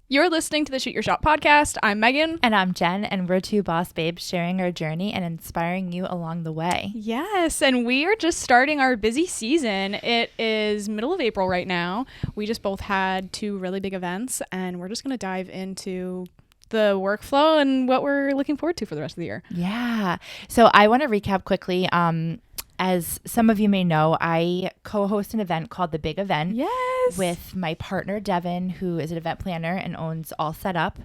You're listening to the Shoot Your Shot podcast. I'm Megan. And I'm Jen, and we're two boss babes sharing our journey and inspiring you along the way. Yes, and we are just starting our busy season. It is middle of April right now. We just both had two really big events, and we're just going to dive into the workflow and what we're looking forward to for the rest of the year. Yeah. So I want to recap quickly. As some of you may know, I co-host an event called The Big Event. Yes. With my partner, Devin, who is an event planner and owns All Set Up.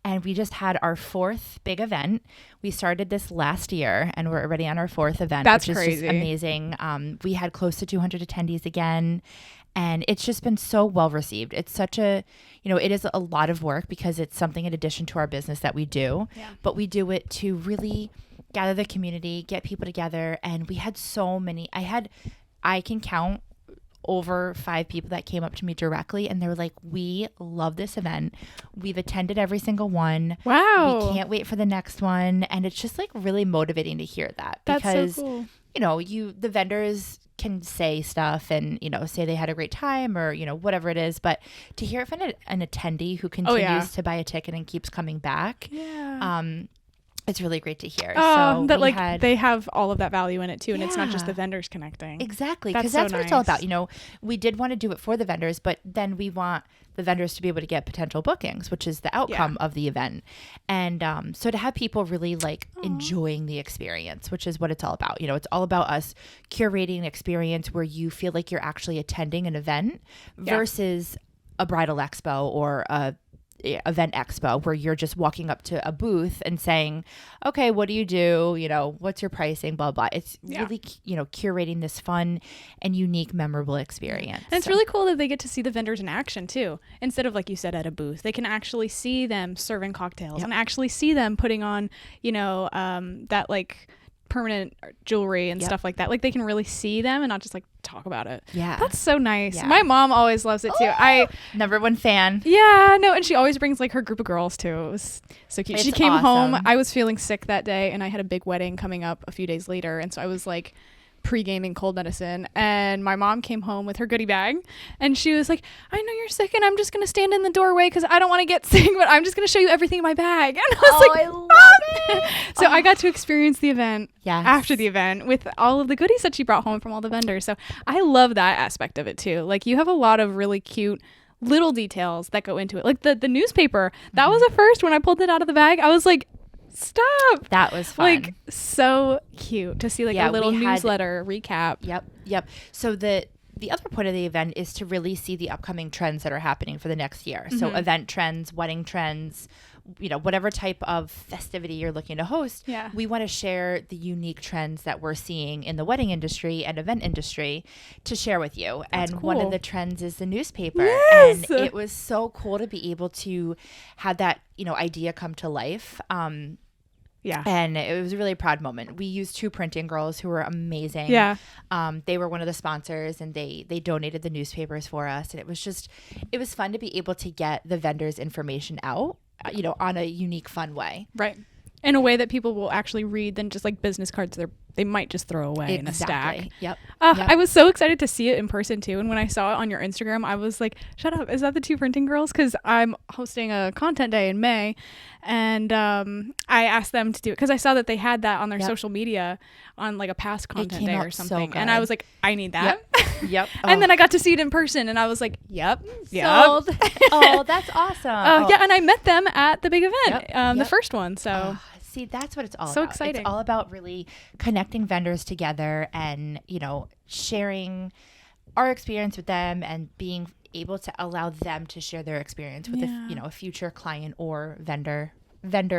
And we just had our fourth big event. We started this last year, and we're already on our fourth event. That's which crazy. Is just amazing. We had close to 200 attendees again. And it's just been so well received. It's such a, it is a lot of work because it's something in addition to our business that we do. Yeah. But we do it to really gather the community, get people together. And we had so many. I can count over 5 people that came up to me directly, and they were like, we love this event. We've attended every single one. Wow. We can't wait for the next one. And it's just like really motivating to hear that. That's because, so cool. The vendors can say stuff and, say they had a great time or, whatever it is. But to hear it from an attendee who continues to buy a ticket and keeps coming back, it's really great to hear. So that they have all of that value in it too. And it's not just the vendors connecting. Exactly. Because that's what it's all about. We did want to do it for the vendors, but then we want the vendors to be able to get potential bookings, which is the outcome of the event. And so to have people really enjoying the experience, which is what it's all about. It's all about us curating an experience where you feel like you're actually attending an event versus a bridal expo or a event expo where you're just walking up to a booth and saying, okay, what do you do? What's your pricing? Blah, blah. It's really, curating this fun and unique, memorable experience. And it's really cool that they get to see the vendors in action too. Instead of, like you said, at a booth, they can actually see them serving cocktails and actually see them putting on, that permanent jewelry and stuff like that. Like they can really see them and not just talk about it. Yeah. That's so nice. Yeah. My mom always loves it too. Number one fan. Yeah, no, and she always brings her group of girls too. It was so cute. She came home. I was feeling sick that day and I had a big wedding coming up a few days later. And so I was pre-gaming cold medicine, and my mom came home with her goodie bag and she was like, I know you're sick and I'm just gonna stand in the doorway because I don't want to get sick, but I'm just gonna show you everything in my bag. And I was I love it. So I got to experience the event after the event with all of the goodies that she brought home from all the vendors. So I love that aspect of it too. You have a lot of really cute little details that go into it, like the newspaper. That was a first. When I pulled it out of the bag, I was like, stop. That was fun. So cute to see a little newsletter recap. Yep. So the other point of the event is to really see the upcoming trends that are happening for the next year. So event trends, wedding trends, whatever type of festivity you're looking to host. Yeah. We want to share the unique trends that we're seeing in the wedding industry and event industry to share with you. That's cool. One of the trends is the newspaper. Yes! And it was so cool to be able to have that, idea come to life. Yeah. And it was a really proud moment. We used 2 printing girls who were amazing. Yeah. They were one of the sponsors and they donated the newspapers for us. And it was fun to be able to get the vendors' information out, on a unique, fun way. Right. In a way that people will actually read than just business cards they might just throw away in a stack. Yep. I was so excited to see it in person too. And when I saw it on your Instagram, I was like, shut up. Is that the 2 printing girls? Because I'm hosting a content day in May. And I asked them to do it because I saw that they had that on their social media on a past content day or something. And I was like, I need that. Yep. And then I got to see it in person and I was like, yep. Sold. Oh, that's awesome. Yeah. And I met them at the big event, the first one. So. See, that's what it's all about. So exciting. It's all about really connecting vendors together and, sharing our experience with them and being able to allow them to share their experience with a future client or vendor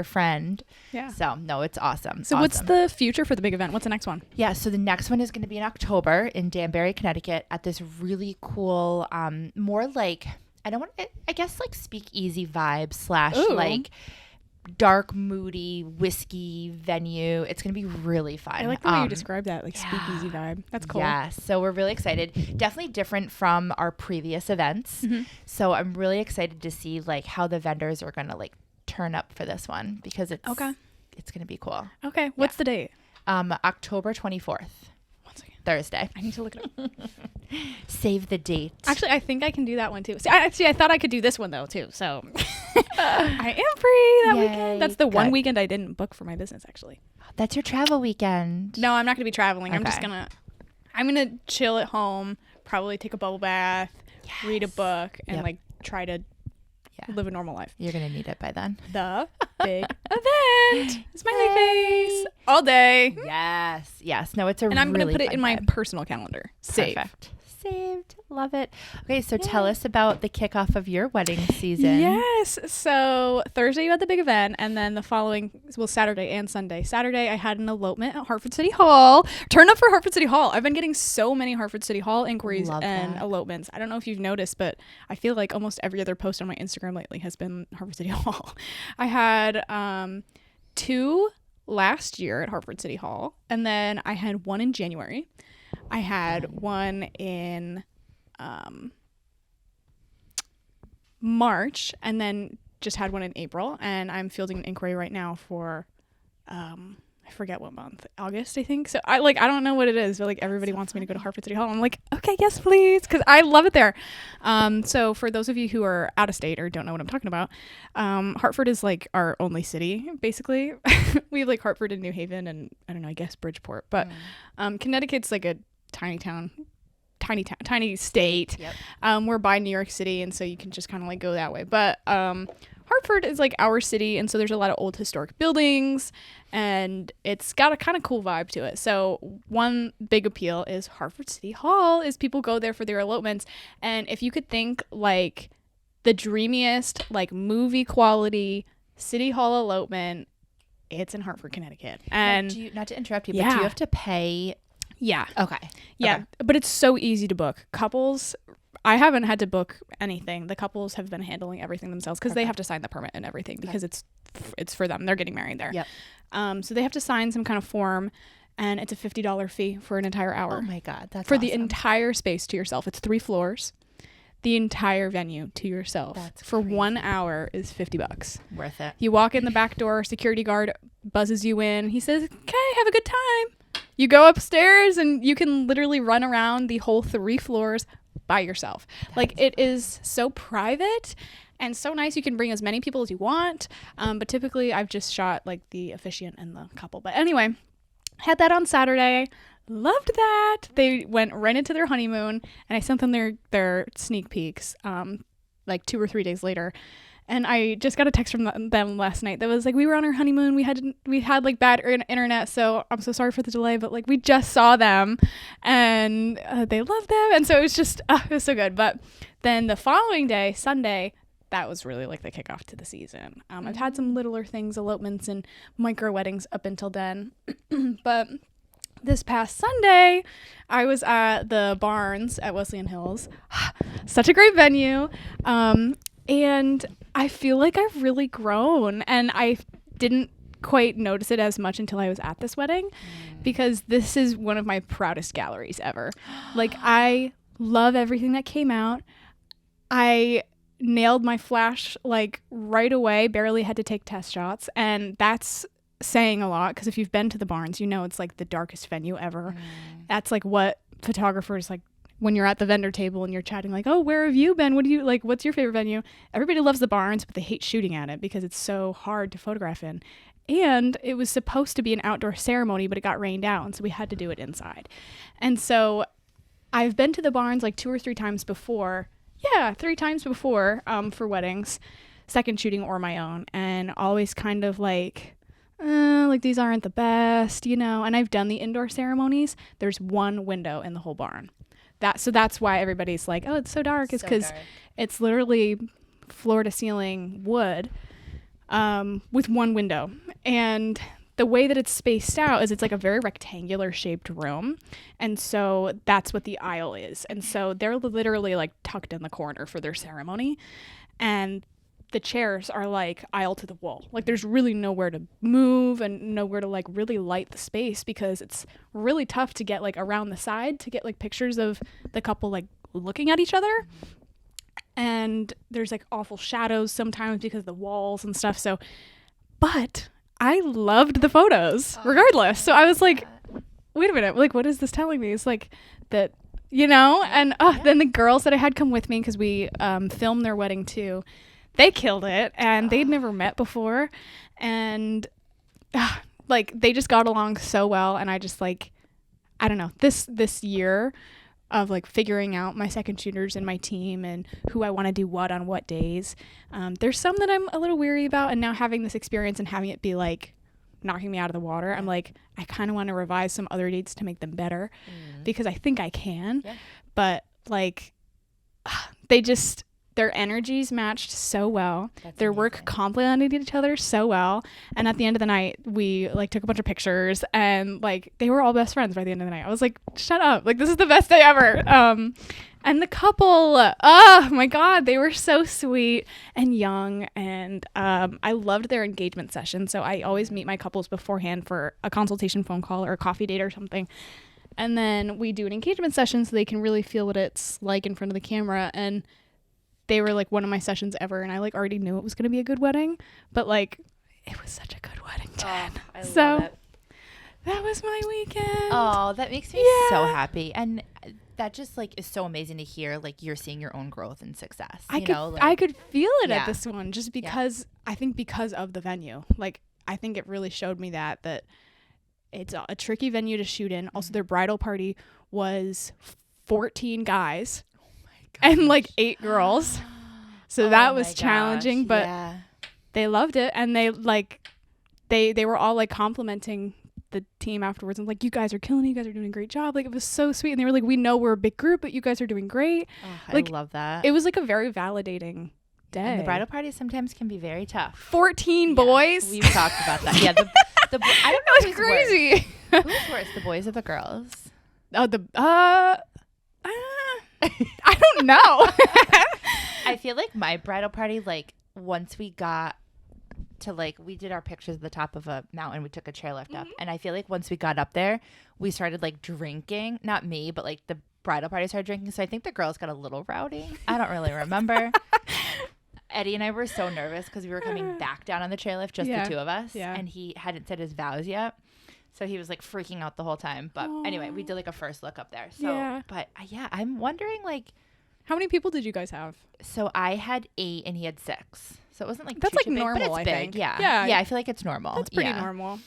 friend. Yeah. So, no, it's awesome. So what's the future for the big event? What's the next one? Yeah. So the next one is going to be in October in Danbury, Connecticut at this really cool, more speakeasy vibe / dark, moody whiskey venue. It's going to be really fun. I like the way you described that, speakeasy vibe. That's cool. Yeah, so we're really excited. Definitely different from our previous events. Mm-hmm. So I'm really excited to see how the vendors are going to turn up for this one because it's going to be cool. Okay. What's the date? October 24th. Thursday. I need to look it up. Save the date. Actually, I think I can do that one too. See, I thought I could do this one though too. So I am free that weekend. That's the one weekend I didn't book for my business actually. That's your travel weekend. No, I'm not going to be traveling. Okay. I'm going to chill at home, probably take a bubble bath, read a book, and like try to live a normal life. You're going to need it by then. The big event. Smiley face all day. Yes. No, it's a and I'm really going to put it in my personal calendar. Perfect. Saved. Love it. Okay, so tell us about the kickoff of your wedding season. Yes. So Thursday you had the big event, and then the following, Saturday and Sunday. Saturday I had an elopement at Hartford City Hall. Turn up for Hartford City Hall. I've been getting so many Hartford City Hall inquiries and elopements. I don't know if you've noticed, but I feel like almost every other post on my Instagram lately has been Hartford City Hall. I had 2 last year at Hartford City Hall, and then I had 1 in January. I had 1 in March, and then just had 1 in April, and I'm fielding an inquiry right now for I forget what month, August I think. So I don't know what it is, but like everybody wants me to go to Hartford City Hall. I'm like, okay, yes please, because I love it there. So for those of you who are out of state or don't know what I'm talking about, Hartford is like our only city basically. We have like Hartford and New Haven and I don't know, I guess Bridgeport, but Connecticut's like a tiny state. Yep. We're by New York City, and so you can just kind of like go that way, but Hartford is like our city, and so there's a lot of old historic buildings, and it's got a kind of cool vibe to it. So one big appeal is Hartford City Hall, is people go there for their elopements. And if you could think like the dreamiest, like movie quality City Hall elopement, it's in Hartford, Connecticut. And not to interrupt you, but do you have to pay? Yeah. Okay. Yeah, but it's so easy to book. Couples, I haven't had to book anything. The couples have been handling everything themselves because they have to sign the permit and everything because it's for them. They're getting married there. Yep. So they have to sign some kind of form, and it's a $50 fee for an entire hour. Oh my God, that's for awesome. The entire space to yourself. It's 3 floors. The entire venue to yourself. That's for crazy. 1 hour is $50. Worth it. You walk in the back door, security guard buzzes you in. He says, "Okay, have a good time." You go upstairs, and you can literally run around the whole 3 floors by yourself. Like, it is so private and so nice. You can bring as many people as you want, but typically I've just shot like the officiant and the couple. But anyway, had that on Saturday. Loved that. They went right into their honeymoon, and I sent them their sneak peeks like 2 or 3 days later. And I just got a text from them last night that was like, we were on our honeymoon. We had like bad internet, so I'm so sorry for the delay, but like we just saw them, and they love them. And so it was just, it was so good. But then the following day, Sunday, that was really like the kickoff to the season. I've had some littler things, elopements and micro weddings up until then. But this past Sunday, I was at the Barns at Wesleyan Hills. Such a great venue. And I feel like I've really grown, and I didn't quite notice it as much until I was at this wedding, because this is one of my proudest galleries ever. Like, I love everything that came out. I nailed my flash like right away, barely had to take test shots, and that's saying a lot, because if you've been to the Barns, you know it's like the darkest venue ever. That's like what photographers like when you're at the vendor table and you're chatting like, oh, where have you been? What do you like? What's your favorite venue? Everybody loves the Barns, but they hate shooting at it because it's so hard to photograph in. And it was supposed to be an outdoor ceremony, but it got rained out, and so we had to do it inside. And so I've been to the Barns like 2 or 3 times before. Yeah, 3 times before for weddings, second shooting or my own, and always kind of like these aren't the best, you know. And I've done the indoor ceremonies. There's 1 window in the whole barn. So that's why everybody's like, oh, it's so dark. It's because it's literally floor to ceiling wood with 1 window. And the way that it's spaced out is it's like a very rectangular shaped room. And so that's what the aisle is. And so they're literally like tucked in the corner for their ceremony. And the chairs are like aisle to the wall. Like, there's really nowhere to move and nowhere to like really light the space, because it's really tough to get like around the side to get like pictures of the couple like looking at each other. And there's like awful shadows sometimes because of the walls and stuff. But I loved the photos regardless. So I was like, wait a minute, like, what is this telling me? It's like that, and then the girls that I had come with me, because we filmed their wedding too, they killed it, and they'd never met before, and like, they just got along so well. And I just, like, I don't know, this year of, like, figuring out my second shooters and my team and who I want to do what on what days, there's some that I'm a little weary about, and now having this experience and having it be, like, knocking me out of the water, I'm like, I kind of want to revise some other dates to make them better, because I think I can, but, like, their energies matched so well. Their work complemented each other so well. And at the end of the night, we, like, took a bunch of pictures, and, like, they were all best friends by the end of the night. I was like, shut up. Like, this is the best day ever. And the couple, oh my God, they were so sweet and young. And I loved their engagement session. So I always meet my couples beforehand for a consultation phone call or a coffee date or something. And then we do an engagement session so they can really feel what it's like in front of the camera. And they were, like, one of my sessions ever, and I, like, already knew it was going to be a good wedding, but, like, it was such a good wedding, Jen. I love it. That was my weekend. Oh, that makes me so happy. And that just, like, is so amazing to hear, like, you're seeing your own growth and success. I could feel it at this one, just because, I think because of the venue. Like, I think it really showed me that it's a tricky venue to shoot in. Also, their bridal party was 14 guys. And, like, 8 girls. So that was challenging, but they loved it. And they, like, they were all, like, complimenting the team afterwards. And, like, you guys are killing it. You guys are doing a great job. Like, it was so sweet. And they were like, we know we're a big group, but you guys are doing great. Like, I love that. It was, like, a very validating day. And the bridal party sometimes can be very tough. 14 boys. We've talked about that. Yeah. The I don't know. That was crazy. Who's worse, the boys or the girls? Oh, I don't know. I feel like my bridal party, like, once we got to, like, we did our pictures at the top of a mountain, we took a chairlift up, and I feel like once we got up there, we started, like, drinking. Not me, but, like, the bridal party started drinking, so I think the girls got a little rowdy. I don't really remember. Eddie and I were so nervous because we were coming back down on the chairlift, just the two of us, and he hadn't said his vows yet. So he was, like, freaking out the whole time. But anyway, we did, like, a first look up there. So, but I'm wondering, like, how many people did you guys have? So I had 8 and he had 6. So it wasn't, like, that's, like, too normal, big, but it's I big. think. Yeah. I feel like it's normal. That's pretty normal.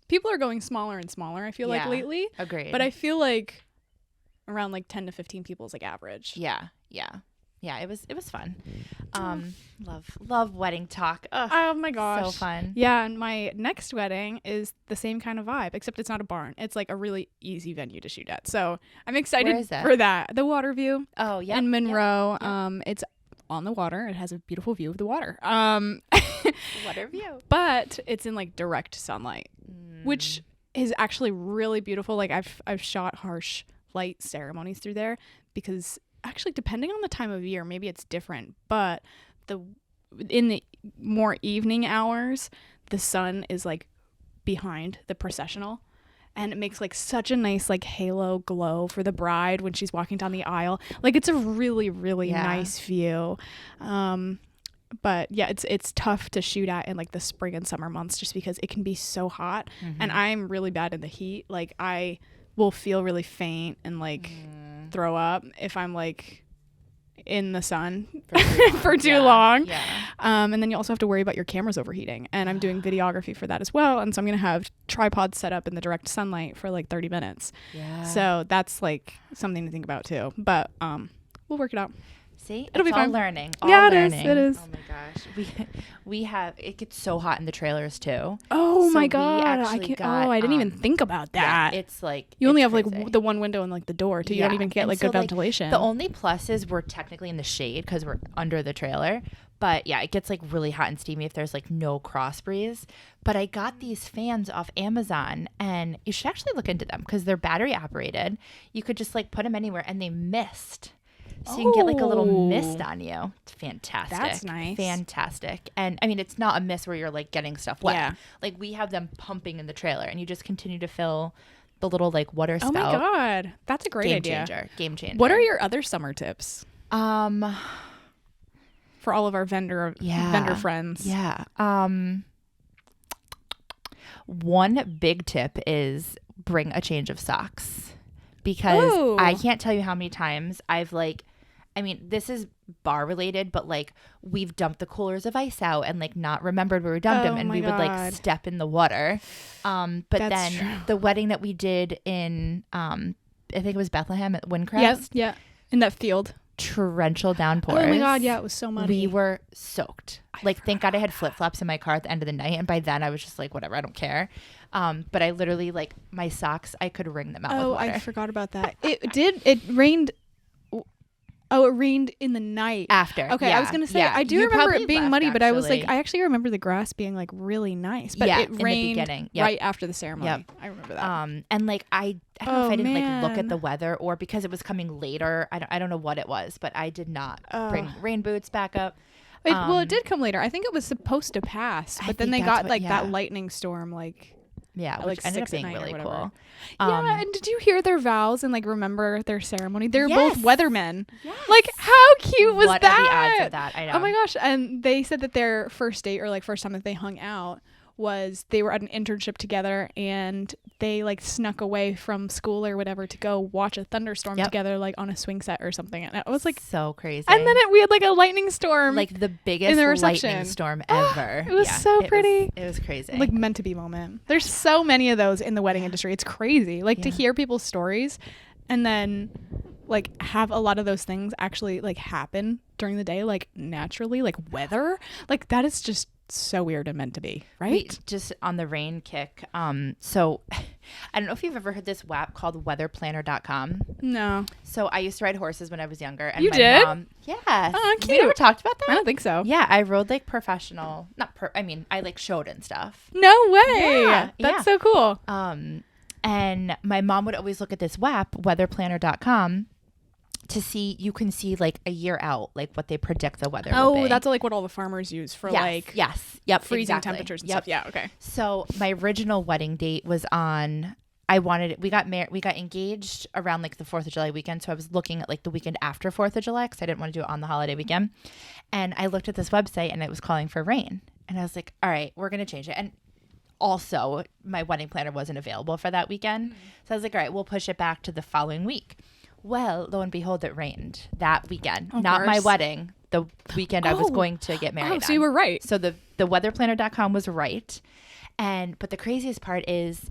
People are going smaller and smaller, I feel like, lately. Agreed. But I feel like around, like, 10 to 15 people is, like, average. Yeah. It was fun. Love wedding talk. Ugh, oh my gosh, so fun. Yeah, and my next wedding is the same kind of vibe, except it's not a barn. It's, like, a really easy venue to shoot at. So I'm excited for that. The Waterview. Oh yeah. In Monroe. Yep. It's on the water. It has a beautiful view of the water. Water view. But it's in, like, direct sunlight, which is actually really beautiful. Like, I've shot harsh light ceremonies through there because. Actually, depending on the time of year, maybe it's different, but in the more evening hours, the sun is, like, behind the processional, and it makes, like, such a nice, like, halo glow for the bride when she's walking down the aisle. Like, it's a really, really nice view. But yeah, it's tough to shoot at in, like, the spring and summer months just because it can be so hot, and I'm really bad in the heat. Like, I will feel really faint and, like, throw up if I'm, like, in the sun for too long. Yeah. And then you also have to worry about your cameras overheating, and I'm doing videography for that as well, and so I'm gonna have tripods set up in the direct sunlight for, like, 30 minutes. So that's, like, something to think about too, but we'll work it out. See, it'll be fun. Learning. It is. Oh my gosh, we have. It gets so hot in the trailers too. Oh my god, I didn't even think about that. Yeah, it's like you only have crazy. Like the one window and, like, the door too. You don't even get, like, good ventilation. The only plus is we're technically in the shade because we're under the trailer. But yeah, it gets, like, really hot and steamy if there's, like, no cross breeze. But I got these fans off Amazon, and you should actually look into them because they're battery operated. You could just, like, put them anywhere, and they mist. So you can get, like, a little mist on you. It's fantastic. That's nice. Fantastic. And I mean, it's not a mist where you're, like, getting stuff wet. Yeah. Like, we have them pumping in the trailer, and you just continue to fill the little, like, water spout. Oh my god, that's a great idea. Game changer. What are your other summer tips? For all of our vendor friends. Yeah. One big tip is bring a change of socks, because I can't tell you how many times I've like, I mean, this is bar related, but like we've dumped the coolers of ice out and like not remembered where we dumped them, and we would like step in the water. But that's then true. The wedding that we did in, I think it was Bethlehem at Windcrest. Yeah. In that field. Torrential downpours. Oh my God, yeah, it was so muddy. We were soaked. Like, thank God I had flip-flops in my car at the end of the night, and by then I was just like, whatever, I don't care. But I literally, like, my socks, I could wring them out with water. I forgot about that. It rained. Oh, it rained in the night. After. Okay, I was going to say, I do remember it being muddy, but I was like, I actually remember the grass being like really nice. But it rained in the beginning. Right after the ceremony. Yep. I remember that. And like, I don't know if I didn't like look at the weather, or because it was coming later. I don't know what it was, but I did not bring rain boots back up. It did come later. I think it was supposed to pass, but then they got that lightning storm which like ended up being really cool. Yeah, and did you hear their vows and like remember their ceremony? They're both weathermen. Yes. Like, how cute was that? What are the odds of that? I know. Oh my gosh! And they said that their first date, or like first time that they hung out, was they were at an internship together, and they like snuck away from school or whatever to go watch a thunderstorm together, like on a swing set or something. And it was like so crazy. And then we had like a lightning storm, like the biggest lightning storm ever. It was so pretty. It was crazy. Like meant to be moment. There's so many of those in the wedding industry. It's crazy. Like to hear people's stories, and then like have a lot of those things actually like happen during the day, like naturally, like weather. Like that is just so weird and meant to be, right? Just on the rain kick. So I don't know if you've ever heard this WAP called weatherplanner.com. No. So I used to ride horses when I was younger. And you my did? Mom, yes. Oh, cute. We never talked about that? I don't think so. Yeah, I rode like professional, I like showed and stuff. No way. Yeah, that's so cool. And my mom would always look at this WAP, weatherplanner.com, to see, you can see like a year out, like what they predict the weather will be. Oh, that's like what all the farmers use for freezing temperatures and stuff. Yeah, okay. So my original wedding date was on, we got engaged around like the 4th of July weekend. So I was looking at like the weekend after 4th of July, because I didn't want to do it on the holiday weekend. And I looked at this website and it was calling for rain. And I was like, all right, we're going to change it. And also my wedding planner wasn't available for that weekend. So I was like, all right, we'll push it back to the following week. Well, lo and behold, it rained that weekend. Not my wedding, the weekend I was going to get married. So you were right. So the weatherplanner.com was right. But the craziest part is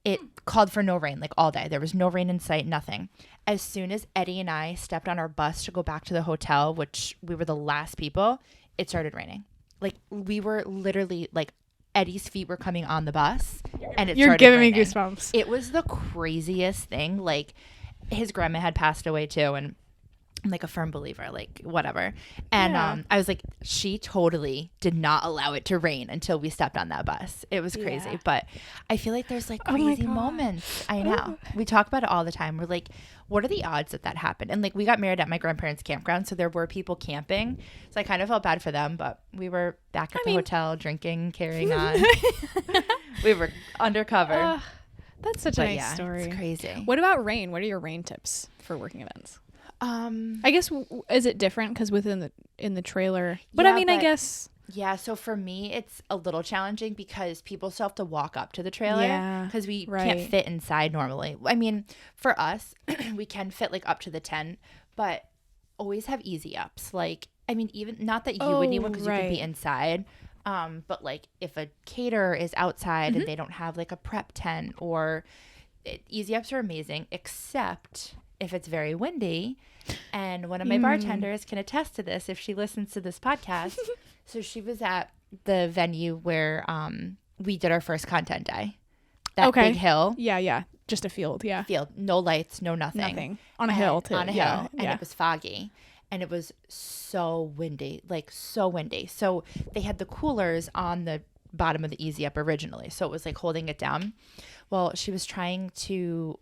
it called for no rain, like all day. There was no rain in sight, nothing. As soon as Eddie and I stepped on our bus to go back to the hotel, which we were the last people, it started raining. Like we were literally like, Eddie's feet were coming on the bus, and it started raining. You're giving me goosebumps. It was the craziest thing. Like, his grandma had passed away too, and I'm like a firm believer, like whatever. And I was like, she totally did not allow it to rain until we stepped on that bus. It was crazy. But I feel like there's like crazy moments. I know. We talk about it all the time. We're like, what are the odds that happened? And like, we got married at my grandparents' campground, so there were people camping. So I kind of felt bad for them, but we were back at the hotel drinking, carrying on. We were undercover. That's such a nice story. It's crazy. What about rain? What are your rain tips for working events? I guess is it different because in the trailer? But I guess. Yeah, so for me, it's a little challenging because people still have to walk up to the trailer because we can't fit inside normally. I mean, for us, we can fit like up to the tent, but always have easy ups. Like, I mean, even not that you would need one because you could be inside. But like if a caterer is outside and they don't have like a prep tent, or easy ups are amazing, except if it's very windy. And one of my bartenders can attest to this if she listens to this podcast. So she was at the venue where we did our first content day. That big hill. Yeah. Just a field. Yeah. Field. No lights, no nothing. On a hill too. On a hill. And it was foggy. And it was so windy, like so windy. So they had the coolers on the bottom of the Easy Up originally. So it was like holding it down. Well, she was trying to,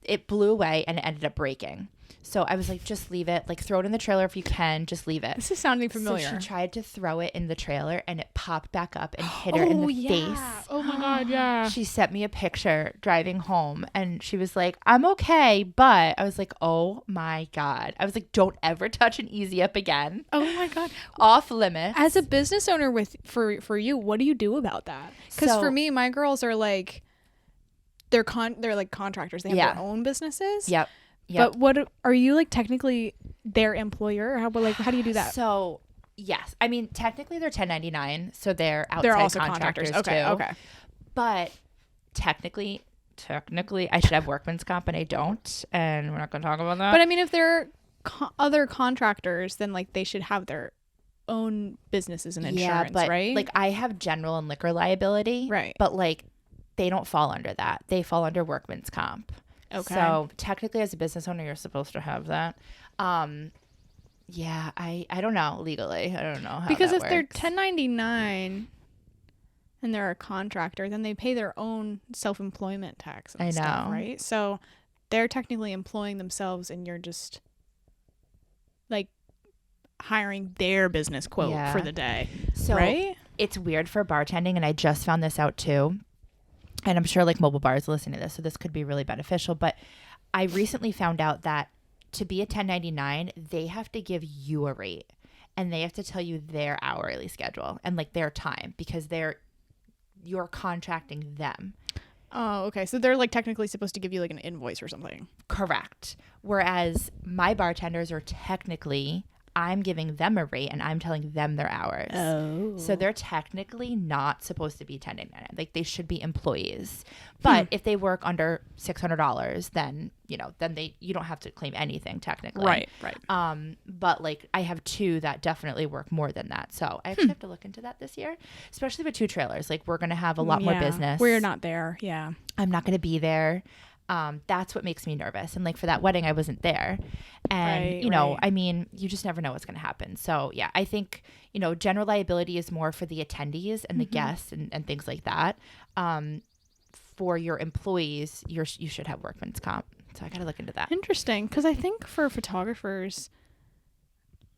it blew away and it ended up breaking. So I was like, just leave it. Like, throw it in the trailer if you can. Just leave it. This is sounding familiar. So she tried to throw it in the trailer and it popped back up and hit her in the face. Oh my God, yeah. She sent me a picture driving home and she was like, I'm okay. But I was like, oh my God. I was like, don't ever touch an Easy Up again. Oh my God. Off limits. As a business owner for you, what do you do about that? Because for me, my girls are like, they're like contractors. They have their own businesses. Yep. But what are you like technically their employer? Or how do you do that? So yes, I mean technically they're 1099, so they're outside they're also contractors too. Okay. But technically, I should have workman's comp, and I don't, and we're not going to talk about that. But I mean, if they're other contractors, then like they should have their own businesses and insurance, but, right? Like I have general and liquor liability, right? But like they don't fall under that; they fall under workman's comp. Okay. So technically, as a business owner, you're supposed to have that. Yeah, I don't know legally. I don't know how because that if works. they're 1099 and they're a contractor, then they pay their own self-employment tax and stuff, right? So they're technically employing themselves, and you're just like hiring their business quote for the day. So right? It's weird for bartending, and I just found this out too. And I'm sure like mobile bars listening to this, so this could be really beneficial. But I recently found out that to be a 1099, they have to give you a rate, and they have to tell you their hourly schedule and like their time, because you're contracting them. Oh, okay. So they're like technically supposed to give you like an invoice or something. Correct. Whereas my bartenders are technically, I'm giving them a rate and I'm telling them their hours. Oh. So they're technically not supposed to be 1099. Like they should be employees. But if they work under $600, then, you don't have to claim anything technically. Right. But like I have two that definitely work more than that. So I actually have to look into that this year, especially with 2 trailers. Like we're going to have a lot more business. We're not there. Yeah. I'm not going to be there. That's what makes me nervous. And like for that wedding, I wasn't there. And, I mean, you just never know what's going to happen. So yeah, I think, general liability is more for the attendees and the guests and things like that. For your employees, you should have workman's comp. So I got to look into that. Interesting. Cause I think for photographers,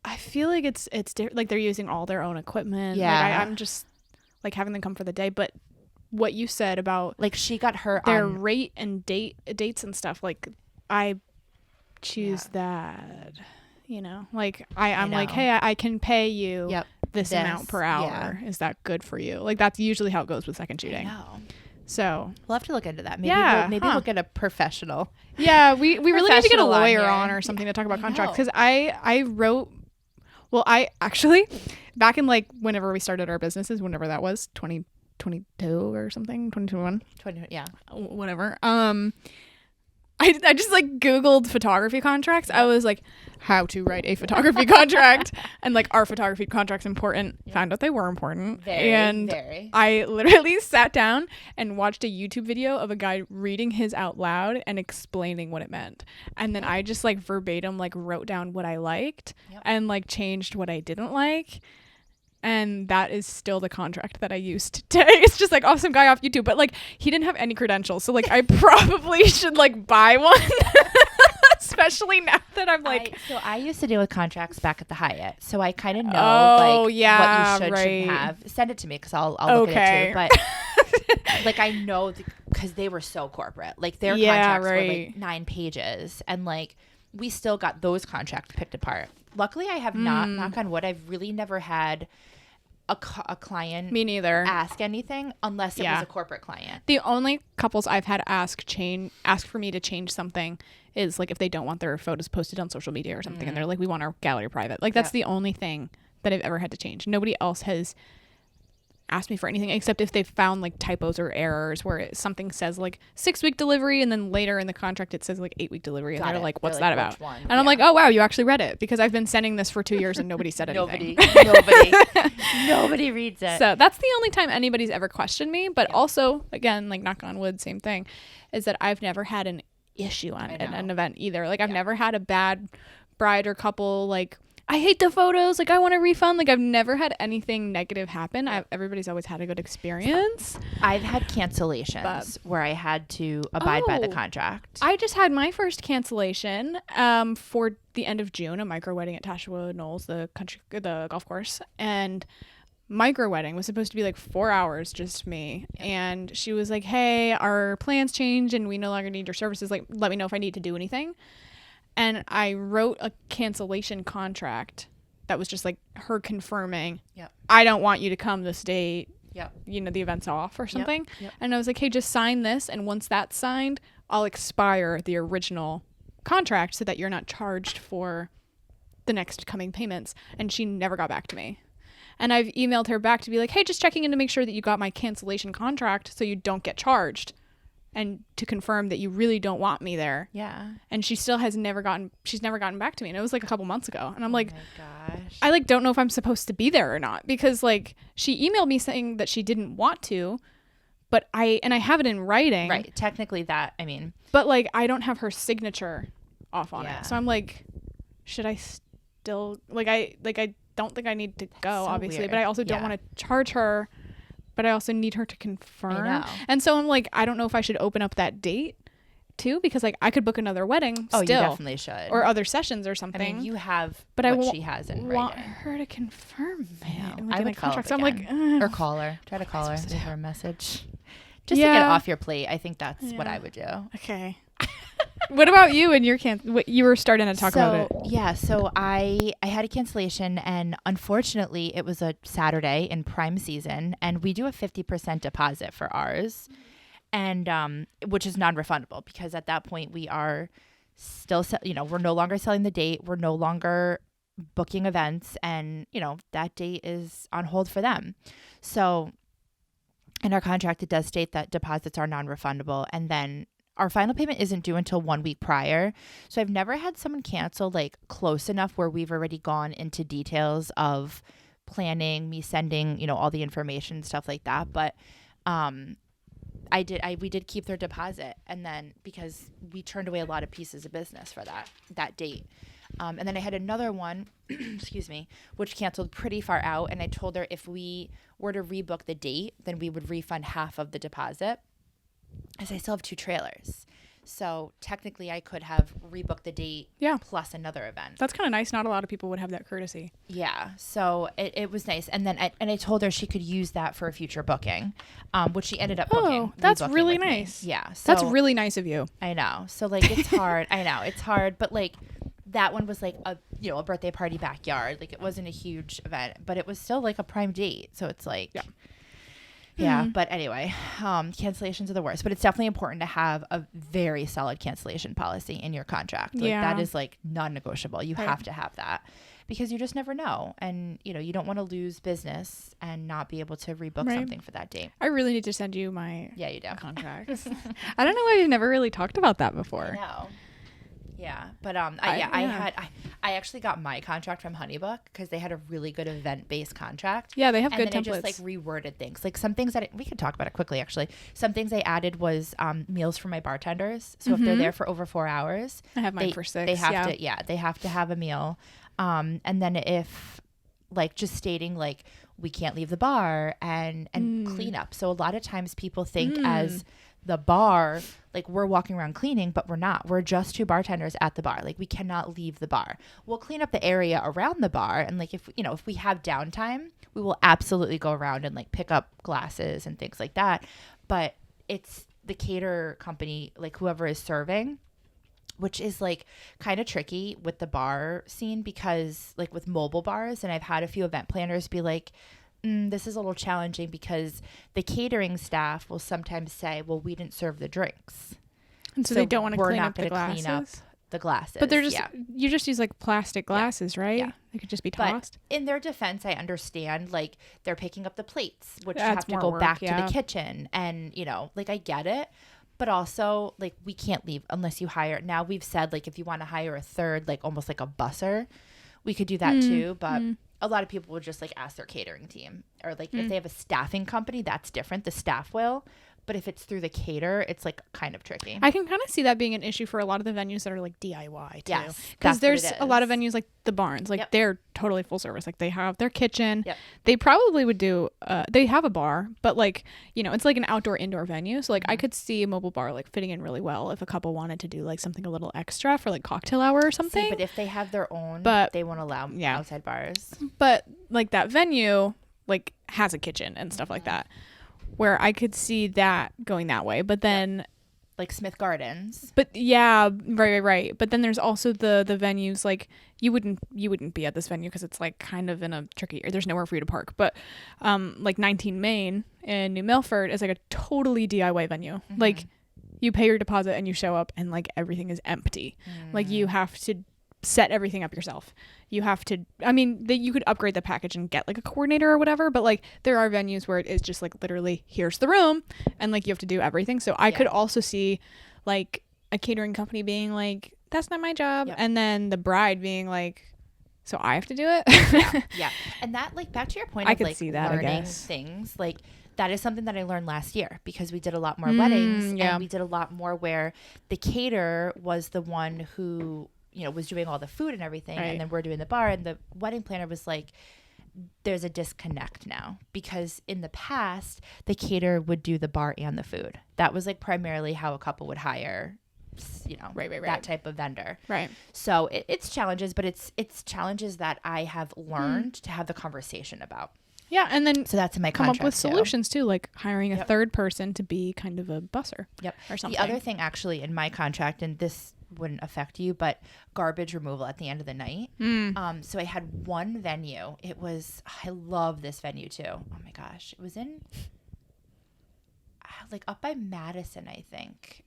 I feel like it's like they're using all their own equipment. Yeah. Like I'm just like having them come for the day, but what you said about like she got her their rate and dates and stuff, like I choose that, like I'm like, hey, I can pay you this amount per hour. Is that good for you? Like that's usually how it goes with second shooting. So we'll have to look into that. Maybe we'll get a professional. Yeah, we really need to get a lawyer on or something to talk about contracts, because I wrote. Well, I actually back in like whenever we started our businesses, whenever that was 2022 or something, 2021, whatever. I just like Googled photography contracts. I was like, how to write a photography contract, and like, are photography contracts important? Found out they were important. Very. I literally sat down and watched a YouTube video of a guy reading his out loud and explaining what it meant. And then I just like verbatim like wrote down what I liked and like changed what I didn't like. And that is still the contract that I used today. It's just like, some guy off YouTube, but like he didn't have any credentials. So like I probably should like buy one, especially now that I'm like. So I used to deal with contracts back at the Hyatt. So I kind of know what you shouldn't have. Send it to me because I'll look at it too. But like I know because they were so corporate. Like their contracts were like 9 pages. And like we still got those contracts picked apart. Luckily, I have not, knock on wood, I've really never had a client me neither ask anything unless it was a corporate client. The only couples I've had ask for me to change something is like if they don't want their photos posted on social media or something, and they're like, we want our gallery private. Like that's the only thing that I've ever had to change. Nobody else has asked me for anything except if they've found like typos or errors where something says like 6-week delivery and then later in the contract it says like 8-week delivery, and they're like, what's that about? And I'm like, oh wow, you actually read it, because I've been sending this for 2 years and nobody said anything. Nobody reads it. So that's the only time anybody's ever questioned me. But also, again, like knock on wood, same thing, is that I've never had an issue on an event either. Like I've never had a bad bride or couple like, I hate the photos, like I want a refund. Like I've never had anything negative happen. Everybody's always had a good experience. I've had cancellations where I had to abide by the contract. I just had my first cancellation for the end of June, a micro wedding at Tashawa Knolls, the golf course, and micro wedding was supposed to be like 4 hours, just me. And she was like, hey, our plans changed and we no longer need your services. Like, let me know if I need to do anything. And I wrote a cancellation contract that was just like her confirming, I don't want you to come this date. the event's off or something. Yep. And I was like, hey, just sign this. And once that's signed, I'll expire the original contract so that you're not charged for the next coming payments. And she never got back to me. And I've emailed her back to be like, hey, just checking in to make sure that you got my cancellation contract so you don't get charged, and to confirm that you really don't want me there. Yeah. And she still has never gotten back to me. And it was like a couple months ago. And I'm like, oh my gosh. I like don't know if I'm supposed to be there or not, because like she emailed me saying that she didn't want to, but I have it in writing. Right. Technically but like I don't have her signature off on it. So I'm like, should I still I don't think I need to go, so obviously, weird. but I also don't want to charge her, but I also need her to confirm. I know. And so I'm like, I don't know if I should open up that date too, because like I could book another wedding still. You definitely should. Or other sessions or something. I mean, you have but what she has in want writing. her to confirm it. I would call So I'm like, or call her. Try to call her. Leave her a message. Just to get it off your plate. I think that's what I would do. Okay. What about you and your what you were starting to talk about it? Yeah, so I had a cancellation, and unfortunately it was a Saturday in prime season, and we do a 50% deposit for ours, and which is non-refundable, because at that point we are still we're no longer selling the date, we're no longer booking events, and that date is on hold for them. So in our contract it does state that deposits are non-refundable, and then our final payment isn't due until 1 week prior. So I've never had someone cancel like close enough where we've already gone into details of planning, me sending, all the information, stuff like that. But we did keep their deposit, and then because we turned away a lot of pieces of business for that date. And then I had another one, excuse me, which canceled pretty far out. And I told her if we were to rebook the date, then we would refund half of the deposit, as I still have 2 trailers. So technically I could have rebooked the date plus another event. That's kind of nice. Not a lot of people would have that courtesy. Yeah. So it was nice. And then I told her she could use that for a future booking, which she ended up booking. Oh, that's really nice. Me. Yeah. So, that's really nice of you. I know. So like it's hard. I know it's hard, but like that one was like a birthday party backyard. Like it wasn't a huge event, but it was still like a prime date. So it's like Yeah, but anyway, cancellations are the worst. But it's definitely important to have a very solid cancellation policy in your contract. Like that is like non-negotiable. You have to have that, because you just never know, and you don't want to lose business and not be able to rebook something for that date. I really need to send you my you do contracts. I don't know why we've never really talked about that before. I know. Yeah, but I actually got my contract from Honeybook because they had a really good event-based contract. Yeah, they have good templates. And then I just like reworded things. Like some things that we could talk about it quickly. Actually, some things I added was meals for my bartenders. So if they're there for over 4 hours, I have mine for 6. They have to. Yeah, they have to have a meal. And then if like just stating like we can't leave the bar and clean up. So a lot of times people think as the bar, like we're walking around cleaning, but we're not. We're just 2 bartenders at the bar. Like we cannot leave the bar. We'll clean up the area around the bar, and like if we have downtime, we will absolutely go around and like pick up glasses and things like that. But it's the caterer company, like whoever is serving, which is like kind of tricky with the bar scene, because like with mobile bars, and I've had a few event planners be like, this is a little challenging because the catering staff will sometimes say, well, we didn't serve the drinks. And so they don't want to clean up the glasses. Clean up the glasses. But they're just, you just use like plastic glasses, right? Yeah. They could just be tossed. But in their defense, I understand like they're picking up the plates, which That's have to go work, back to the kitchen. And, like I get it. But also, like, we can't leave unless you hire. Now we've said, like, if you want to hire a third, like, almost like a busser, we could do that too. But a lot of people would just, like, ask their catering team. Or, like, if they have a staffing company, that's different. The staff will. But if it's through the caterer, it's, like, kind of tricky. I can kind of see that being an issue for a lot of the venues that are, like, DIY, too. Yes, because there's a lot of venues, like the Barns. Like, they're totally full service. Like, they have their kitchen. They probably would do, they have a bar. But, like, it's like an outdoor-indoor venue. So, like, I could see a mobile bar, like, fitting in really well if a couple wanted to do, like, something a little extra for, like, cocktail hour or something. See, but if they have their own, they won't allow outside bars. But, like, that venue, like, has a kitchen and stuff like that, where I could see that going that way. But then like Smith Gardens. But yeah, right. But then there's also the venues, like you wouldn't be at this venue because it's like kind of in a tricky, or there's nowhere for you to park. But like 19 Main in New Milford is like a totally DIY venue. Like you pay your deposit and you show up and like everything is empty. Like you have to set everything up yourself. You have to, I mean, you could upgrade the package and get like a coordinator or whatever, but like there are venues where it is just like literally here's the room and like you have to do everything. So I could also see like a catering company being like, that's not my job. And then the bride being like, so I have to do it. Yeah. And that, like, back to your point I of could like see that, learning things, like that is something that I learned last year because we did a lot more weddings and we did a lot more where the caterer was the one who, you know, was doing all the food and everything. And then we're doing the bar, and the wedding planner was like, there's a disconnect now because in the past the caterer would do the bar and the food. That was like primarily how a couple would hire, you know, that type of vendor. Right. So it's challenges, but it's challenges that I have learned to have the conversation about. Yeah, and then so that's in my come contract up with solutions too, like hiring a third person to be kind of a busser. Or something. The other thing actually in my contract, and this wouldn't affect you, but garbage removal at the end of the night. So I had one venue. It was, I love this venue too. Oh my gosh. It was in like up by Madison, I think.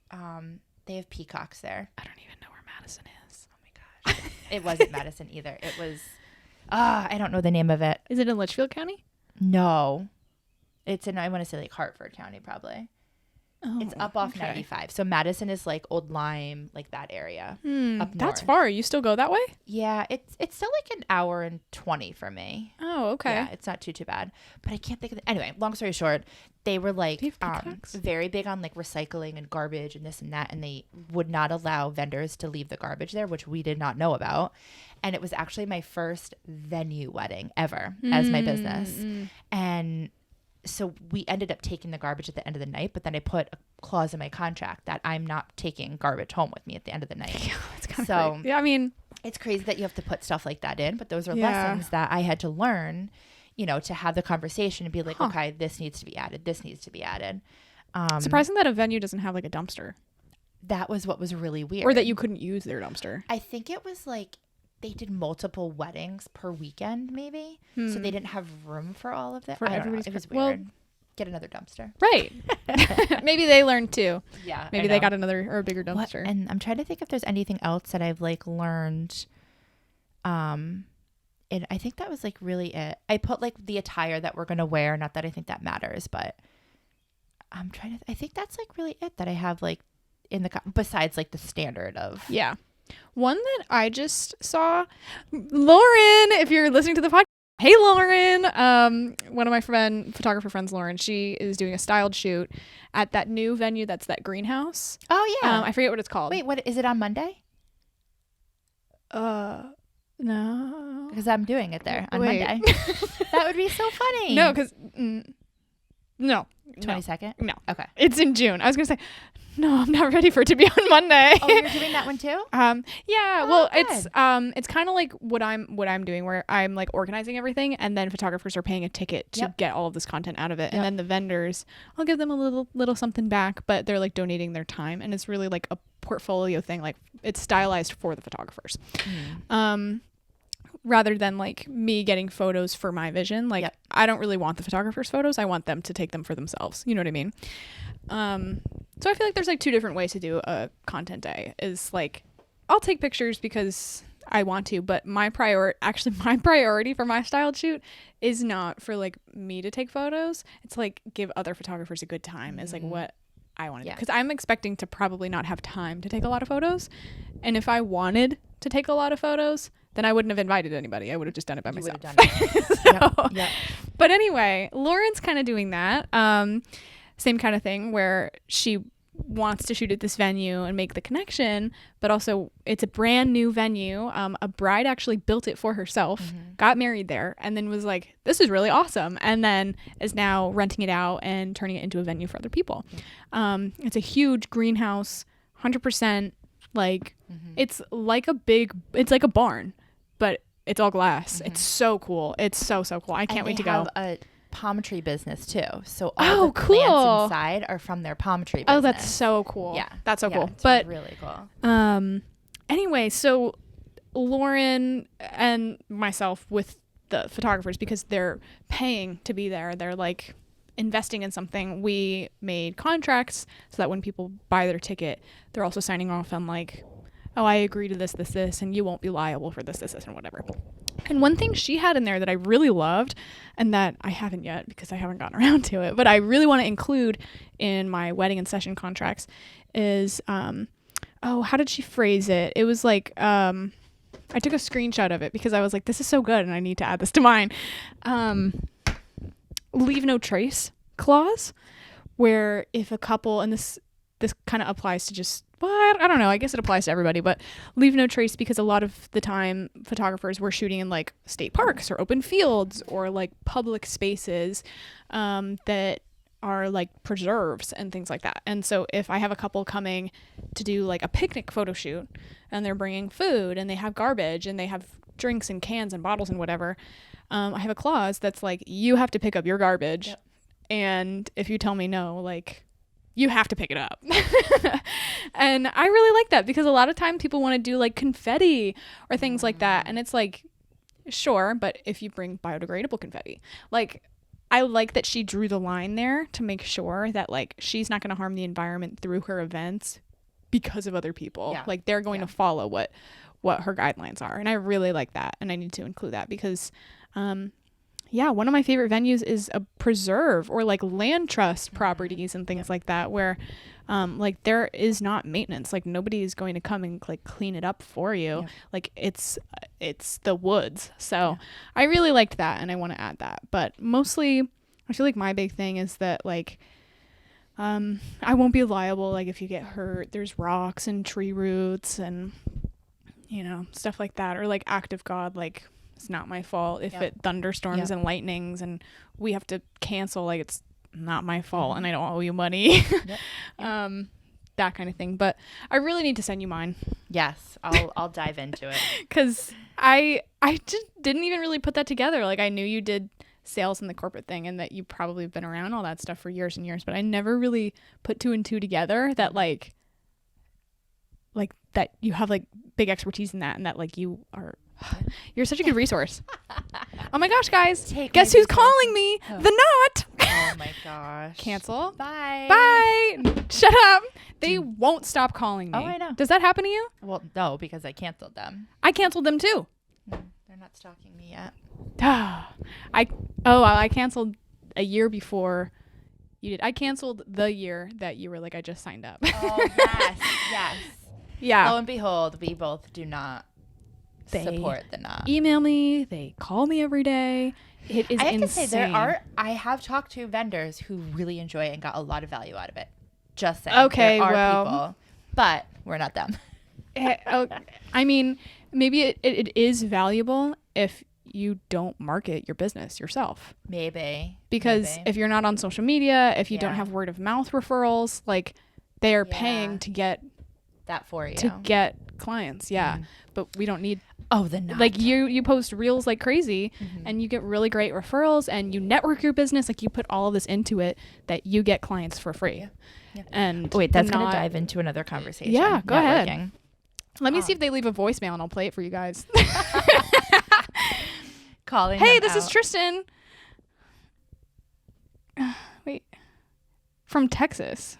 They have peacocks there. I don't even know where Madison is. Oh my gosh. It wasn't Madison either. It was, I don't know the name of it. Is it in Litchfield County? No. It's in, I want to say like Hartford County probably. Oh, it's up off 95. So Madison is like Old Lyme, like that area. Up north. That's far. You still go that way? Yeah, it's still like an hour and 20 for me. Oh, okay. Yeah, it's not too bad. But I can't think of it. Anyway, long story short, they were like very big on like recycling and garbage and this and that, and they would not allow vendors to leave the garbage there, which we did not know about. And it was actually my first venue wedding ever as my business. And so we ended up taking the garbage at the end of the night, but then I put a clause in my contract that I'm not taking garbage home with me at the end of the night. Yeah, that's kind of crazy. Yeah, I mean, it's crazy that you have to put stuff like that in, but those are lessons that I had to learn, you know, to have the conversation and be like, okay, this needs to be added. This needs to be added. Surprising that a venue doesn't have like a dumpster. That was what was really weird. Or that you couldn't use their dumpster. I think it was like they did multiple weddings per weekend, maybe. So they didn't have room for all of that. I don't know. It was weird. Well, get another dumpster. Right. Maybe they learned too. Yeah. Maybe they got another or a bigger dumpster. And I'm trying to think if there's anything else that I've like learned. And I think that was like really it. I put like the attire that we're going to wear. Not that I think that matters, but I'm trying to, I think that's like really it that I have like in the, besides like the standard of. Yeah. One that I just saw, Lauren, if you're listening to the podcast, hey Lauren, one of my photographer friends, Lauren, she is doing a styled shoot at that new venue that's that greenhouse. Oh yeah. I forget what it's called. Wait, what is it on Monday? No. Because I'm doing it there on Monday. That would be so funny. No, because no. 22nd? No. Okay. It's in June. I was gonna say, no, I'm not ready for it to be on Monday. Oh, you're doing that one too? Yeah. Well, good. It's kind of like what I'm doing, where I'm like organizing everything, and then photographers are paying a ticket to get all of this content out of it, and then the vendors, I'll give them a little something back, but they're like donating their time, and it's really like a portfolio thing. Like it's stylized for the photographers. Rather than like me getting photos for my vision. Like I don't really want the photographer's photos. I want them to take them for themselves. You know what I mean? So I feel like there's like two different ways to do a content day. Is like I'll take pictures because I want to, but my priority for my styled shoot is not for like me to take photos. It's like give other photographers a good time is like what I want to do. Because I'm expecting to probably not have time to take a lot of photos. And if I wanted to take a lot of photos, then I wouldn't have invited anybody. I would have just done it by myself. But anyway, Lauren's kind of doing that. Same kind of thing where she wants to shoot at this venue and make the connection, but also it's a brand new venue. A bride actually built it for herself, got married there, and then was like, this is really awesome. And then is now renting it out and turning it into a venue for other people. It's a huge greenhouse, 100%. Like it's like a barn, but it's all glass. It's so cool. It's so cool. I can't wait to go. palm tree business too. So all the cool. plants inside are from their palm tree business. Oh, that's so cool. Yeah. That's so cool. It's but really cool. Anyway, so Lauren and myself with the photographers, because they're paying to be there, they're like investing in something. We made contracts so that when people buy their ticket, they're also signing off on like, oh, I agree to this, and you won't be liable for this, and whatever. And one thing she had in there that I really loved, and that I haven't yet because I haven't gotten around to it, but I really want to include in my wedding and session contracts is, how did she phrase it? It was like, I took a screenshot of it because I was like, this is so good and I need to add this to mine. Leave no trace clause, where if a couple, and this kind of applies to just, well, I don't know, I guess it applies to everybody, but leave no trace, because a lot of the time photographers were shooting in like state parks or open fields or like public spaces that are like preserves and things like that. And so if I have a couple coming to do like a picnic photo shoot and they're bringing food and they have garbage and they have drinks and cans and bottles and whatever, I have a clause that's like, you have to pick up your garbage. Yep. And if you tell me no, like, you have to pick it up. And I really like that, because a lot of times people want to do like confetti or things like that. And it's like, sure, but if you bring biodegradable confetti, like, I like that she drew the line there to make sure that like she's not going to harm the environment through her events because of other people. Yeah. Like, they're going to follow what her guidelines are. And I really like that. And I need to include that because, one of my favorite venues is a preserve or like land trust properties and things like that, where like there is not maintenance. Like, nobody is going to come and like clean it up for you. Like, it's the woods. So I really liked that, and I want to add that. But mostly I feel like my big thing is that like I won't be liable like if you get hurt. There's rocks and tree roots and stuff like that, or like act of God, like it's not my fault if it thunderstorms and lightnings and we have to cancel, like it's not my fault and I don't owe you money. That kind of thing. But I really need to send you mine. Yes, I'll dive into it, because I just didn't even really put that together. Like, I knew you did sales and the corporate thing and that you probably have been around all that stuff for years and years, but I never really put two and two together that like that you have like big expertise in that, and that like you're such a good resource. Oh my gosh, guys, guess who's calling me? The Knot. Oh my gosh. Cancel. Bye. Shut up. They won't stop calling me. Oh, I know. Does that happen to you? Well, no, because I canceled them. I canceled them too. They're not stalking me yet. I canceled a year before you did. I canceled the year that you were like, I just signed up. Oh, yes. Yeah. Lo and behold, we both do not support the Knot. Email me. They call me every day. It is insane. I have to say, I have talked to vendors who really enjoy it and got a lot of value out of it. Just saying. Okay, there are people, but we're not them. I mean, maybe it is valuable if you don't market your business yourself. Maybe. Because if you're not on social media, if you don't have word of mouth referrals, like they are paying to get that for you. To get clients. Yeah. But we don't need the Knot. Like you post reels like crazy and you get really great referrals and you network your business. Like, you put all of this into it that you get clients for free. Yeah. And wait, that's going to dive into another conversation. Yeah, go ahead. Let me see if they leave a voicemail and I'll play it for you guys. Calling. Hey, this is Tristan. Wait. From Texas.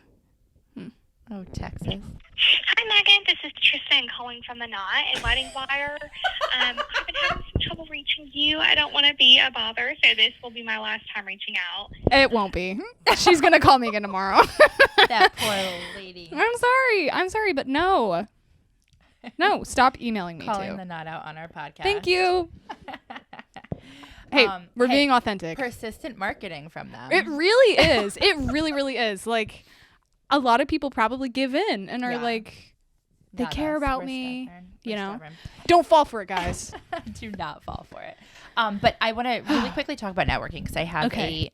Oh, Texas. Hi, Megan. This is Tristan calling from the Knot and Wedding Wire. I've been having some trouble reaching you. I don't want to be a bother, so this will be my last time reaching out. It won't be. She's going to call me again tomorrow. That poor little lady. I'm sorry, but no. No, stop emailing me Calling too. the Knot out on our podcast. Thank you. Hey, we're being authentic. Persistent marketing from them. It really is. It really, really is. Like, a lot of people probably give in and are like, they care about me. Stubborn. Don't fall for it, guys. Do not fall for it. But I want to really quickly talk about networking because I have a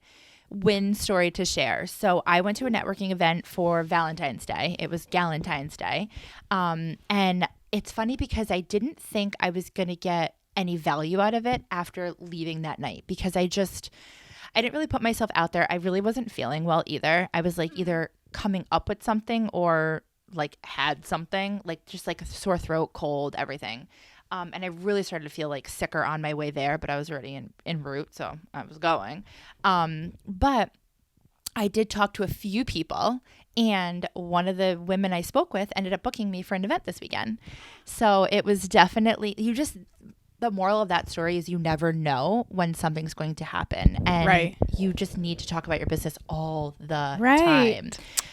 win story to share. So I went to a networking event for Valentine's Day. It was Galentine's Day. And it's funny because I didn't think I was going to get any value out of it after leaving that night, because I I didn't really put myself out there. I really wasn't feeling well either. I was like either coming up with something or like had something, like just like a sore throat, cold, everything. And I really started to feel like sicker on my way there, but I was already en route, so I was going. But I did talk to a few people, and one of the women I spoke with ended up booking me for an event this weekend. So it was definitely, the moral of that story is you never know when something's going to happen. And you just need to talk about your business all the time.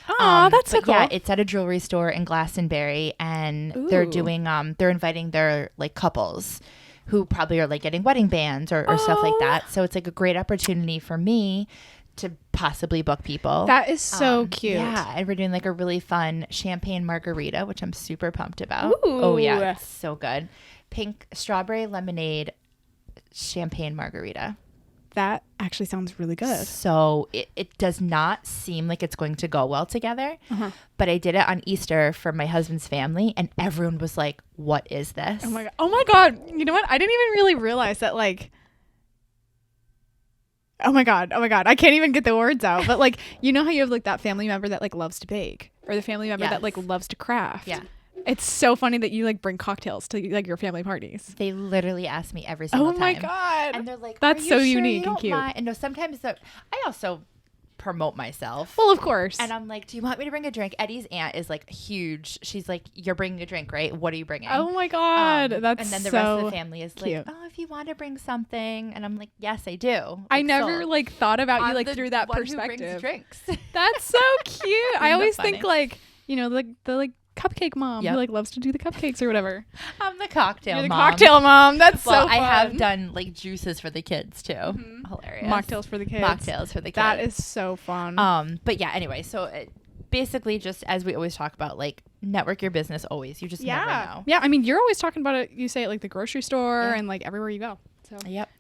Oh, that's so cool. Yeah, it's at a jewelry store in Glastonbury, and they're doing, they're inviting their like couples who probably are like getting wedding bands or stuff like that. So it's like a great opportunity for me to possibly book people. That is so cute. Yeah, and we're doing like a really fun champagne margarita, which I'm super pumped about. Ooh. Oh yeah, it's so good. Pink strawberry lemonade champagne margarita. That actually sounds really good. So it does not seem like it's going to go well together, but I did it on Easter for my husband's family, and everyone was like, "What is this?" Oh my god! You know what? I didn't even really realize that. Like, oh my god! I can't even get the words out. But like, you know how you have like that family member that like loves to bake, or the family member that like loves to craft. Yeah. It's so funny that you like bring cocktails to like your family parties. They literally ask me every single time. Oh my god! And they're like, "That's so sure unique and cute." And no, sometimes I also promote myself. Well, of course. And I'm like, "Do you want me to bring a drink?" Eddie's aunt is like huge. She's like, "You're bringing a drink, right? What are you bringing?" Oh my god, that's and then the so rest of the family is cute. like, "Oh, if you want to bring something," and I'm like, "Yes, I do." Like, I never like thought about you like through that one perspective. Who brings drinks. That's so cute. I always funny? think like, you know, the like cupcake mom who like loves to do the cupcakes or whatever. I'm the cocktail You're the mom. cocktail mom. That's well, so fun. I have done like juices for the kids too. Hilarious. Mocktails for the kids. Mocktails for the kids. That is so fun. But yeah, anyway, so basically just as we always talk about, like, network your business always. You just never know. Yeah, I mean, you're always talking about it. You say it like the grocery store and like everywhere you go. So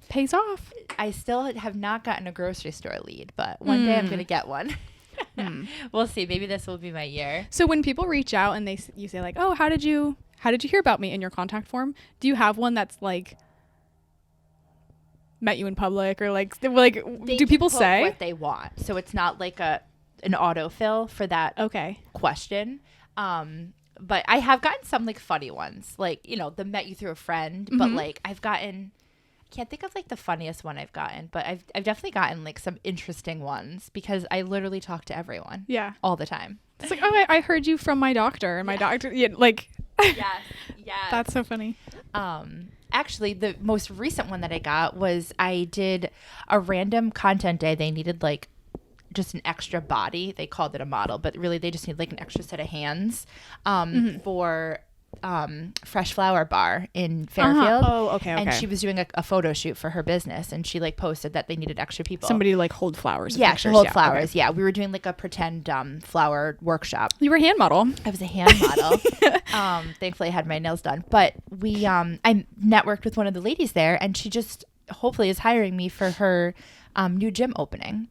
pays off. I still have not gotten a grocery store lead, but one day I'm going to get one. We'll see. Maybe this will be my year. So when people reach out and you say like, "Oh, how did you hear about me?" in your contact form, do you have one that's like met you in public or like do people say what they want? So it's not like an autofill for that question. But I have gotten some like funny ones, like, you know, the met you through a friend, but like I've gotten, can't think of like the funniest one I've gotten, but I've definitely gotten like some interesting ones because I literally talk to everyone. Yeah. All the time. It's like, "Oh, I heard you from my doctor," and my doctor, like, yes. That's so funny. Actually, the most recent one that I got was I did a random content day. They needed like just an extra body. They called it a model, but really they just need like an extra set of hands for Fresh Flower Bar in Fairfield. Oh, okay. And she was doing a photo shoot for her business, and she like posted that they needed extra people. Somebody to like hold flowers. Yeah, to hold flowers. Okay. Yeah, we were doing like a pretend flower workshop. You were a hand model. I was a hand model. Thankfully, I had my nails done. But we, I networked with one of the ladies there, and she just hopefully is hiring me for her new gym opening.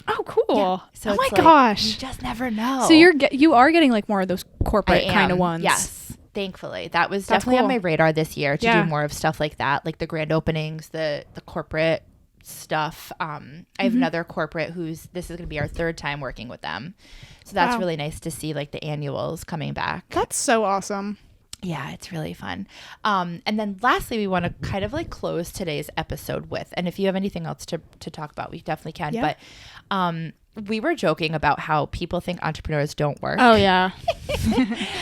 Oh, cool. Yeah. So oh my gosh. You just never know. So you are getting like more of those corporate kind of ones. Yes. Thankfully. That was definitely on my radar this year to do more of stuff like that, like the grand openings, the corporate stuff. I have another corporate this is going to be our third time working with them. So that's really nice to see like the annuals coming back. That's so awesome. Yeah, it's really fun. And then lastly, we want to kind of like close today's episode with, and if you have anything else to talk about, we definitely can. Yeah. But we were joking about how people think entrepreneurs don't work. Oh, yeah.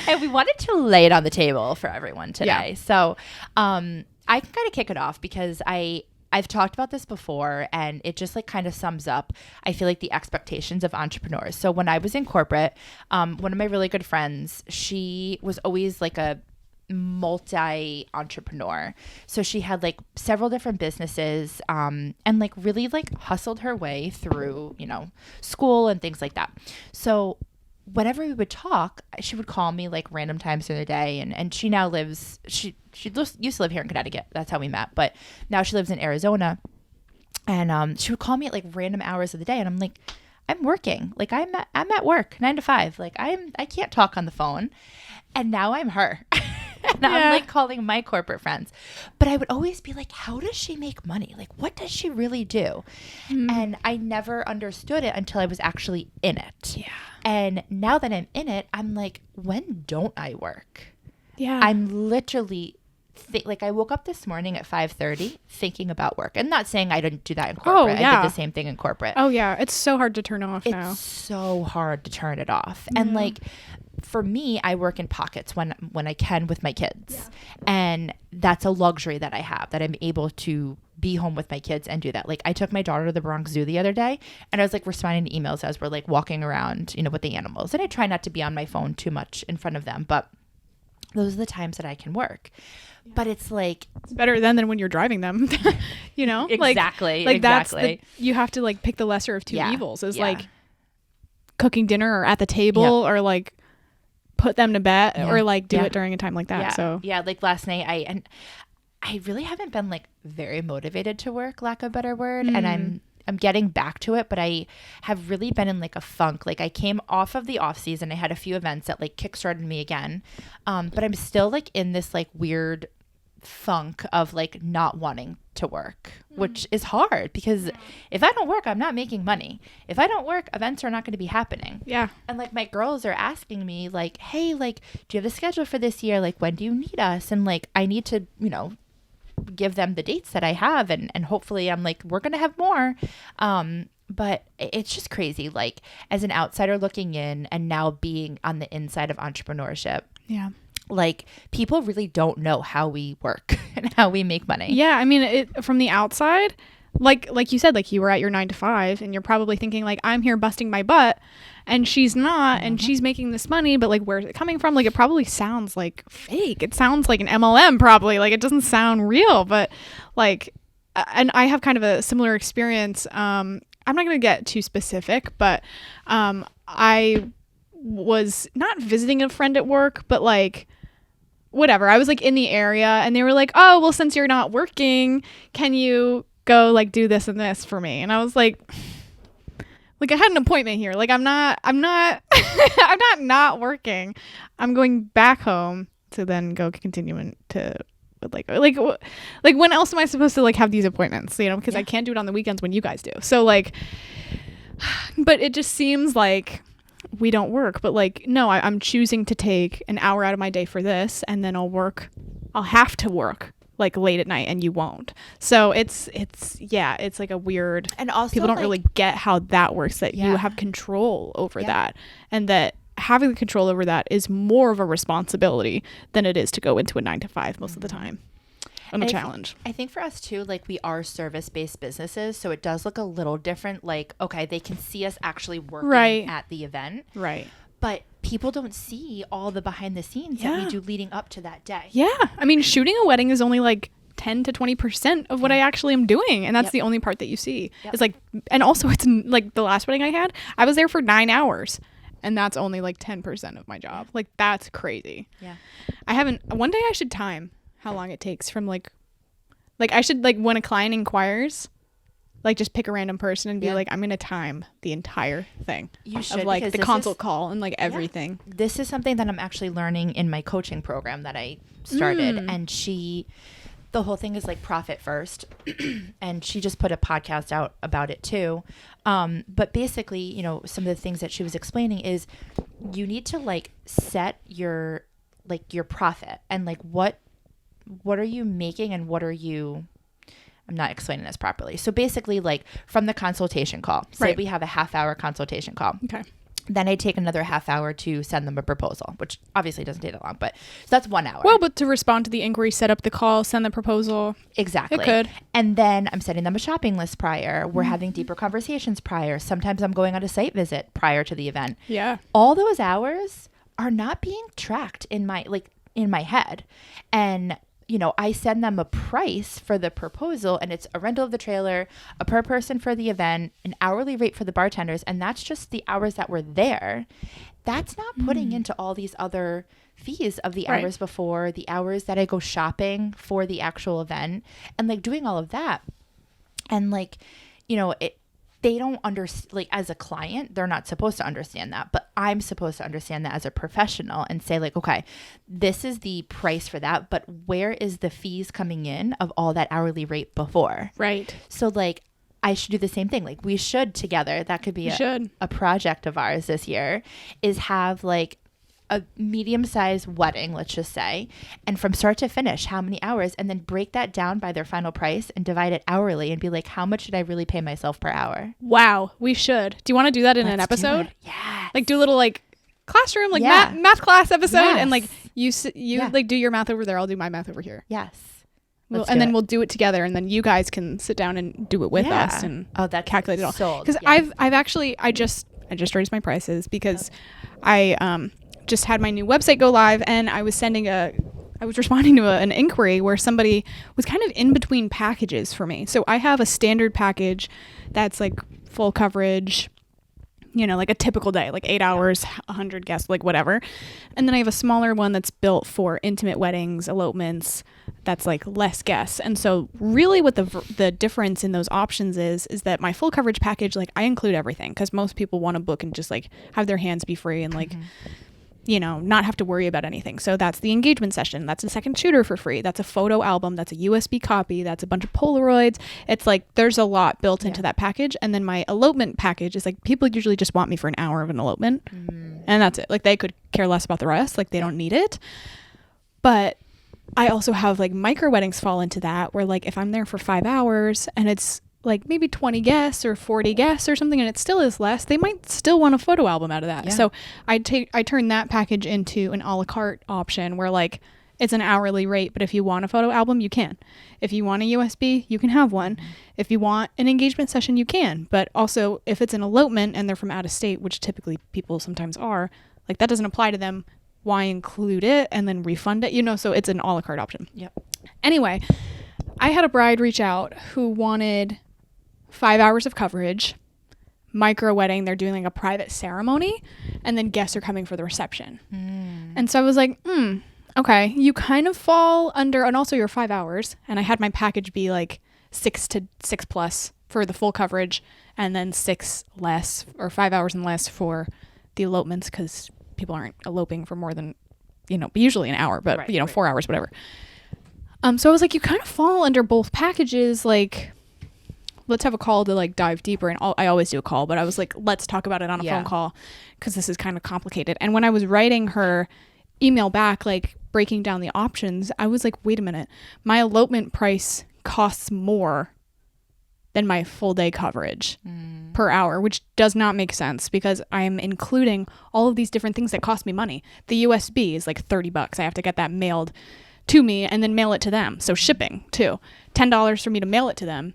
And we wanted to lay it on the table for everyone today. Yeah. So I can kind of kick it off because I've talked about this before, and it just like kind of sums up, I feel like, the expectations of entrepreneurs. So when I was in corporate, one of my really good friends, she was always like a multi-entrepreneur. So she had like several different businesses, and like really like hustled her way through, you know, school and things like that. So whenever we would talk, she would call me like random times during the day, and she now lives, she used to live here in Connecticut. That's how we met, but now she lives in Arizona. And she would call me at like random hours of the day, and I'm like, I'm working. Like I'm at work 9 to 5. Like I can't talk on the phone. And now I'm her. And I'm like calling my corporate friends. But I would always be like, how does she make money? Like, what does she really do? And I never understood it until I was actually in it. Yeah. And now that I'm in it, I'm like, when don't I work? Yeah. I'm literally like I woke up this morning at 5:30 thinking about work. And not saying I didn't do that in corporate. Oh, yeah. I did the same thing in corporate. Oh yeah, it's so hard to turn off now. It's so hard to turn it off. And like for me, I work in pockets when I can with my kids. Yeah. And that's a luxury that I have, that I'm able to be home with my kids and do that. Like I took my daughter to the Bronx Zoo the other day, and I was like responding to emails as we're like walking around, you know, with the animals. And I try not to be on my phone too much in front of them, but those are the times that I can work. But it's like, it's better than when you're driving them, you know? Exactly. Like that's you have to like pick the lesser of two evils, is like cooking dinner or at the table or like put them to bed or like do it during a time like that. Yeah. So like last night I really haven't been like very motivated to work, lack of a better word. And I'm getting back to it, but I have really been in like a funk. Like I came off of the off season. I had a few events that like kickstarted me again. But I'm still like in this like weird funk of like not wanting to work, which is hard because if I don't work, I'm not making money. If I don't work, events are not going to be happening. Yeah. And like my girls are asking me like, hey, like, do you have a schedule for this year? Like, when do you need us? And like, I need to, you know, give them the dates that I have, and hopefully I'm like, we're going to have more. But it's just crazy. Like as an outsider looking in and now being on the inside of entrepreneurship. Yeah. Like people really don't know how we work and how we make money. Yeah. I mean, from the outside, like you said, like you were at your 9 to 5 and you're probably thinking like, I'm here busting my butt and she's not, and she's making this money, but like, where's it coming from? Like, it probably sounds like fake. It sounds like an MLM probably. Like it doesn't sound real, but like, and I have kind of a similar experience. I'm not going to get too specific, but I was not visiting a friend at work, but like, whatever. I was like in the area and they were like, oh, well, since you're not working, can you go like do this and this for me? And I was like I had an appointment here. Like I'm not I'm not working. I'm going back home to then go continue to like when else am I supposed to like have these appointments, you know, because I can't do it on the weekends when you guys do. So like, but it just seems like we don't work, but like, no, I'm choosing to take an hour out of my day for this, and then I'll have to work like late at night and you won't. So it's like a weird, and also people don't like, really get how that works, that you have control over that, and that having the control over that is more of a responsibility than it is to go into a 9 to 5 most of the time. And a challenge. I think for us too, like we are service-based businesses, so it does look a little different. Like, okay, they can see us actually working at the event. Right. But people don't see all the behind the scenes that we do leading up to that day. Yeah. I mean, shooting a wedding is only like 10 to 20% of what I actually am doing. And that's the only part that you see. It's like, and also it's like the last wedding I had, I was there for 9 hours. And that's only like 10% of my job. Like that's crazy. Yeah. One day I should time how long it takes from like I should, like when a client inquires, like just pick a random person and be like, I'm going to time the entire thing. You should, of like the consult call and like everything. This is something that I'm actually learning in my coaching program that I started. And the whole thing is like profit first. And she just put a podcast out about it too. But basically, you know, some of the things that she was explaining is you need to like set your profit and like what are you making and what are you, I'm not explaining this properly. So basically like from the consultation call, say we have a half-hour consultation call. Okay. Then I take another half hour to send them a proposal, which obviously doesn't take that long, but so that's 1 hour. Well, but to respond to the inquiry, set up the call, send the proposal. Exactly. It could. And then I'm setting them a shopping list prior. We're having deeper conversations prior. Sometimes I'm going on a site visit prior to the event. Yeah. All those hours are not being tracked in my head. And you know, I send them a price for the proposal, and it's a rental of the trailer, a per person for the event, an hourly rate for the bartenders, and that's just the hours that were there. That's not putting into all these other fees of the hours before, the hours that I go shopping for the actual event, and like doing all of that. And like, you know, they don't understand, like as a client, they're not supposed to understand that, but I'm supposed to understand that as a professional and say like, okay, this is the price for that, but where is the fees coming in of all that hourly rate before? Right. So like I should do the same thing. Like we should together, that could be a project of ours this year, is have like a medium-sized wedding, let's just say, and from start to finish, how many hours, and then break that down by their final price and divide it hourly and be like, how much did I really pay myself per hour? Wow, we should. Do you want to do that in an episode? Yeah. Like do a little like classroom, like math class episode, and like you like do your math over there, I'll do my math over here. Yes. And then we'll do it together, and then you guys can sit down and do it with us and calculate it all. Because I just raised my prices because I just had my new website go live, and I was responding to an inquiry where somebody was kind of in between packages for me. So I have a standard package that's like full coverage, you know, like a typical day, like 8 hours, 100 guests, like whatever. And then I have a smaller one that's built for intimate weddings, elopements, that's like less guests. And so really what the difference in those options is that my full coverage package, like I include everything, because most people want to book and just like have their hands be free and like, you know, not have to worry about anything. So that's the engagement session. That's a second shooter for free. That's a photo album. That's a USB copy. That's a bunch of Polaroids. It's like there's a lot built into that package. And then my elopement package is like people usually just want me for an hour of an elopement. And that's it. Like they could care less about the rest. Like they don't need it. But I also have like micro weddings fall into that, where like if I'm there for 5 hours and it's like maybe 20 guests or 40 guests or something, and it still is less, they might still want a photo album out of that. So I turn that package into an a la carte option where like it's an hourly rate, but if you want a photo album, you can. If you want a USB, you can have one. If you want an engagement session, you can. But also if it's an elopement and they're from out of state, which typically people sometimes are, like that doesn't apply to them. Why include it and then refund it? You know, so it's an a la carte option. Anyway, I had a bride reach out who wanted 5 hours of coverage, micro wedding. They're doing like a private ceremony, and then guests are coming for the reception. And so I was like, okay, you kind of fall under, and also you're 5 hours. And I had my package be like 6 to 6 plus for the full coverage, and then 6 less or 5 hours and less for the elopements, because people aren't eloping for more than, you know, usually an hour, but 4 hours, whatever. So I was like, you kind of fall under both packages. Like, let's have a call to like dive deeper. And I always do a call, but I was like, let's talk about it on a phone call, because this is kind of complicated. And when I was writing her email back, like breaking down the options, I was like, wait a minute, my elopement price costs more than my full day coverage per hour, which does not make sense, because I'm including all of these different things that cost me money. The USB is like $30. I have to get that mailed to me and then mail it to them. So shipping too, $10 for me to mail it to them,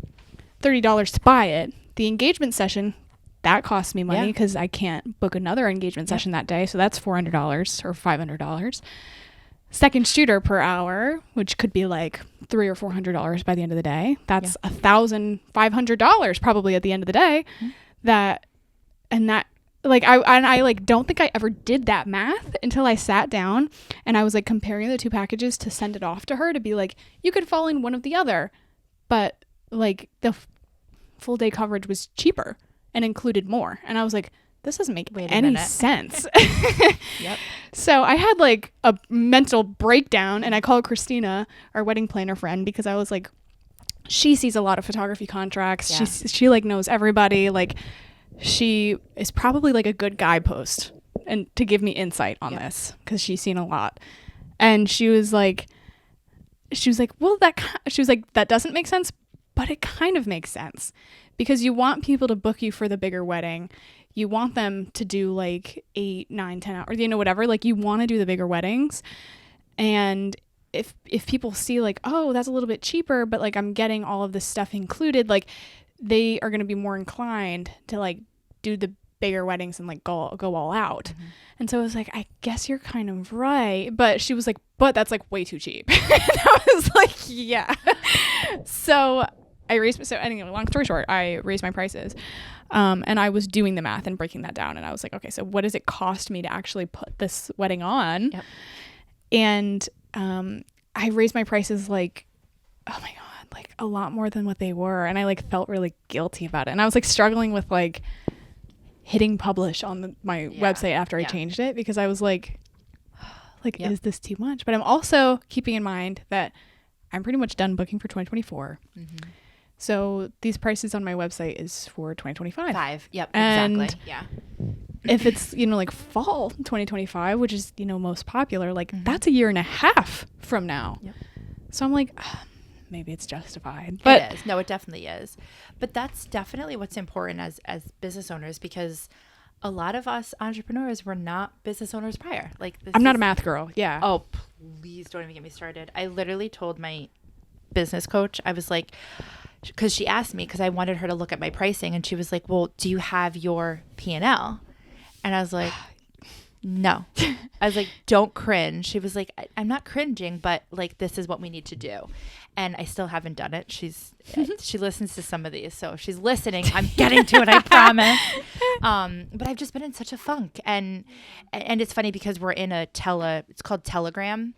$30 to buy it. The engagement session, that costs me money because I can't book another engagement session that day. So that's $400 or $500. Second shooter per hour, which could be like $300 or $400 by the end of the day. That's $1,500 probably at the end of the day. That I like don't think I ever did that math until I sat down and I was like comparing the two packages to send it off to her to be like, you could fall in one of the other, but like the full day coverage was cheaper and included more. And I was like, this doesn't make any sense. So I had like a mental breakdown, and I called Christina, our wedding planner friend, because I was like, she sees a lot of photography contracts. She like knows everybody. Like she is probably like a good guidepost and to give me insight on this, because she's seen a lot. And she was like, well, that doesn't make sense, but it kind of makes sense, because you want people to book you for the bigger wedding. You want them to do like 8, 9, 10 hours, you know, whatever. Like you want to do the bigger weddings. And if people see like, oh, that's a little bit cheaper, but like I'm getting all of this stuff included, like they are going to be more inclined to like do the bigger weddings and like go all out. And so I was like, I guess you're kind of right. But she was like, but that's like way too cheap. And I was like, yeah. So anyway, long story short, I raised my prices. And I was doing the math and breaking that down. And I was like, okay, so what does it cost me to actually put this wedding on? And I raised my prices like, oh my God, like a lot more than what they were. And I like felt really guilty about it. And I was like struggling with like hitting publish on my website after I changed it, because I was like, is this too much? But I'm also keeping in mind that I'm pretty much done booking for 2024. Mm-hmm. So these prices on my website is for 2025. Yep, and exactly. Yeah. If it's, like fall 2025, which is, most popular, like that's a year and a half from now. Yep. So I'm like, maybe it's justified. But it is. No, it definitely is. But that's definitely what's important as business owners, because a lot of us entrepreneurs were not business owners prior. Like I'm not a math girl. Yeah. Oh, please don't even get me started. I literally told my business coach, I was like, because she asked me, because I wanted her to look at my pricing, and she was like, well, do you have your P&L? And I was like, no. I was like, don't cringe. She was like, I'm not cringing, but like, this is what we need to do. And I still haven't done it. She listens to some of these. So if she's listening, I'm getting to it, I promise. But I've just been in such a funk. And it's funny because we're in it's called Telegram.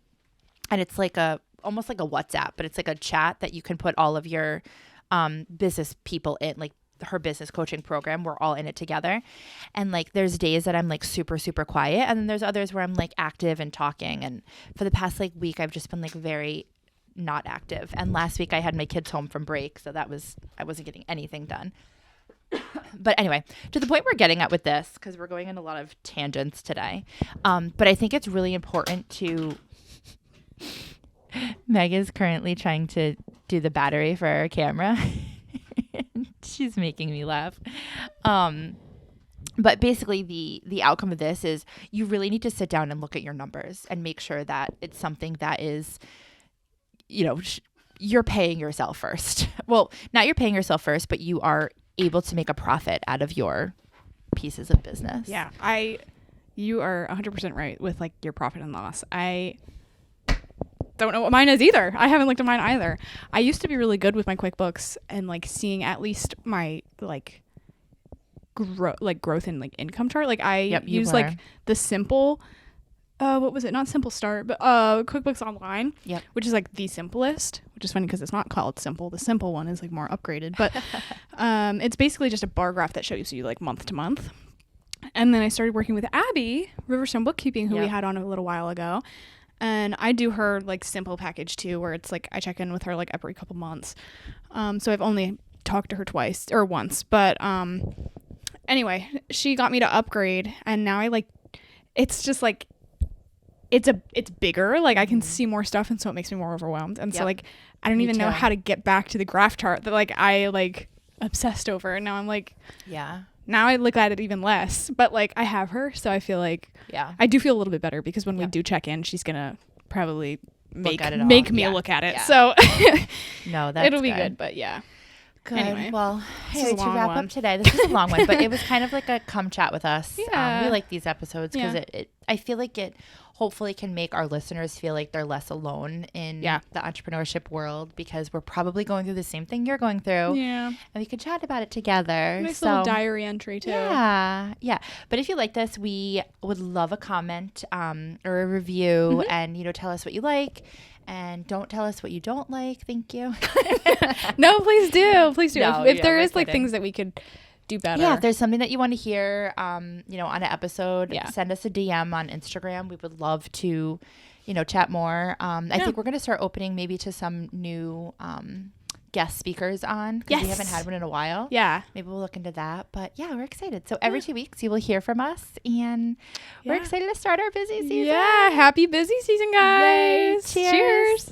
And it's like almost like a WhatsApp, but it's like a chat that you can put all of your business people in, like her business coaching program. We're all in it together. And like there's days that I'm like super, super quiet. And then there's others where I'm like active and talking. And for the past like week, I've just been like very not active. And last week I had my kids home from break. So I wasn't getting anything done. But anyway, to the point we're getting at with this, because we're going in a lot of tangents today. But I think it's really important to... Meg is currently trying to do the battery for our camera. She's making me laugh. But basically the outcome of this is you really need to sit down and look at your numbers and make sure that it's something that is, you're paying yourself first. Well, not you're paying yourself first, but you are able to make a profit out of your pieces of business. Yeah, you are 100% right with like your profit and loss. I don't know what mine is either. I haven't looked at mine either. I used to be really good with my QuickBooks and like seeing at least my like growth in like income chart. Like I use like the simple, what was it? Not Simple Start, but QuickBooks Online, which is like the simplest, which is funny because it's not called simple. The simple one is like more upgraded, but it's basically just a bar graph that shows you like month to month. And then I started working with Abby, Riverstone Bookkeeping, who we had on a little while ago. And I do her like simple package too, where it's like I check in with her like every couple months. So I've only talked to her once, but anyway, she got me to upgrade, and now I like, it's just like, it's bigger. Like I can see more stuff, and so it makes me more overwhelmed. And so like I don't even know how to get back to the graph chart that like I like obsessed over. And now I'm like, now I look at it even less, but like I have her, so I feel like I do feel a little bit better, because when we do check in, she's gonna probably make me look at it. So no, it'll be good. But good. Anyway, well, hey, to wrap up today, this is a long one, but it was kind of like a come chat with us. We like these episodes because I feel like it hopefully can make our listeners feel like they're less alone in the entrepreneurship world, because we're probably going through the same thing you're going through. Yeah. And we could chat about it together. Nice little diary entry too. Yeah. Yeah. But if you like this, we would love a comment or a review, and, tell us what you like. And don't tell us what you don't like. Thank you. No, please do. Please do. No, if there is like things that we could do better. Yeah, if there's something that you want to hear, on an episode, send us a DM on Instagram. We would love to, chat more. I think we're going to start opening maybe to some new guest speakers on, because we haven't had one in a while. Yeah. Maybe we'll look into that. But yeah, we're excited. So every 2 weeks you will hear from us, and we're excited to start our busy season. Yeah. Happy busy season, guys. Yay. Cheers.